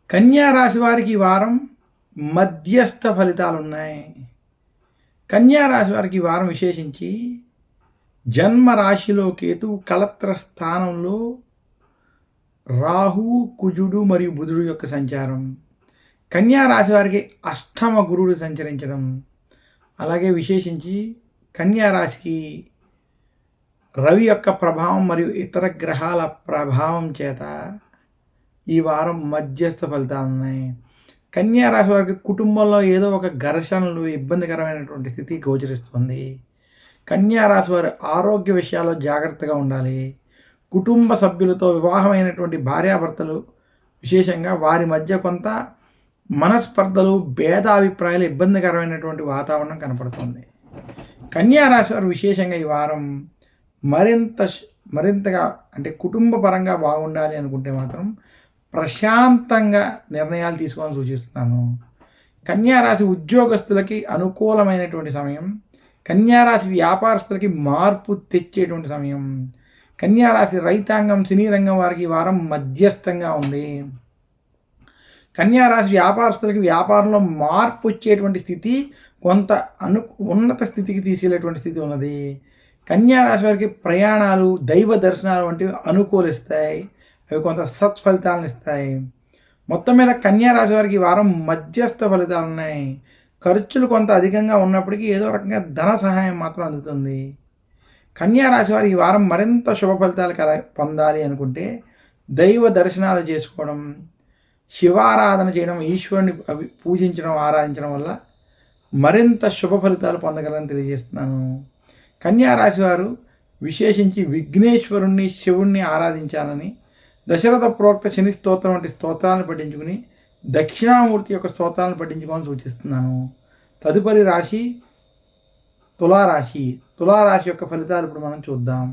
కన్యా రాశి వారికి ఈ వారం మధ్యస్థ ఫలితాలున్నాయి. కన్యా రాశి వారికి ఈ వారం విశేషించి జన్మ రాశిలో కేతువు కళత్ర స్థానంలో రాహు, కుజుడు మరియు బుధుడు యొక్క సంచారం, కన్యా రాశి వారికి అష్టమ గురువుడు సంచరించడం, అలాగే విశేషించి కన్యా రాశికి రవి యొక్క ప్రభావం మరియు ఇతర గ్రహాల ప్రభావం చేత ఈ వారం మధ్యస్థ ఫలితాలు ఉన్నాయి. కన్యా రాశి వారికి కుటుంబంలో ఏదో ఒక ఘర్షణలు, ఇబ్బందికరమైనటువంటి స్థితి గోచరిస్తుంది. కన్యా రాశి వారు ఆరోగ్య విషయాల్లో జాగ్రత్తగా ఉండాలి. కుటుంబ సభ్యులతో వివాహమైనటువంటి భార్యాభర్తలు విశేషంగా వారి మధ్య కొంత మనస్పర్ధలు, భేదాభిప్రాయాలు, ఇబ్బందికరమైనటువంటి వాతావరణం కనపడుతుంది. కన్యా రాశి వారు విశేషంగా ఈ వారం మరింతగా అంటే కుటుంబ పరంగా బాగుండాలి అనుకుంటే మాత్రం ప్రశాంతంగా నిర్ణయాలు తీసుకోవాలని సూచిస్తున్నాను. కన్యా రాశి ఉద్యోగస్తులకి అనుకూలమైనటువంటి సమయం. కన్యా రాశి వ్యాపారస్తులకి మార్పు తెచ్చేటువంటి సమయం. కన్యా రాశి రైతాంగం, సినీ రంగం వారికి ఈ వారం మధ్యస్థంగా ఉంది. కన్యా రాశి వ్యాపారస్తులకి వ్యాపారంలో మార్పు వచ్చేటువంటి స్థితి, కొంత ఉన్నత స్థితికి తీసుకెళ్లేటువంటి స్థితి ఉన్నది. కన్యా రాశి వారికి ప్రయాణాలు, దైవ దర్శనాలు వంటివి అనుకూలిస్తాయి. అవి కొంత సత్ఫలితాలను ఇస్తాయి. మొత్తం మీద కన్యా రాశి వారికి ఈ వారం మధ్యస్థ ఫలితాలు ఉన్నాయి. ఖర్చులు కొంత అధికంగా ఉన్నప్పటికీ ఏదో రకంగా ధన సహాయం మాత్రం అందుతుంది. కన్యా రాశి వారు ఈ వారం మరింత శుభ ఫలితాలు పొందాలి అనుకుంటే దైవ దర్శనాలు చేసుకోవడం, శివారాధన చేయడం, ఈశ్వరుని పూజించడం, ఆరాధించడం వల్ల మరింత శుభ ఫలితాలు పొందగలని తెలియజేస్తున్నాను. కన్యా రాశి వారు విశేషించి విఘ్నేశ్వరుణ్ణి, శివుణ్ణి ఆరాధించాలని, దశరథ ప్రోక్త శని స్తోత్రం వంటి స్తోత్రాలను పఠించుకుని దక్షిణామూర్తి యొక్క స్తోత్రాలను పఠించుకోవాలని సూచిస్తున్నాను. తదుపరి రాశి తులారాశి. తులారాశి యొక్క ఫలితాలు ఇప్పుడు మనం చూద్దాం.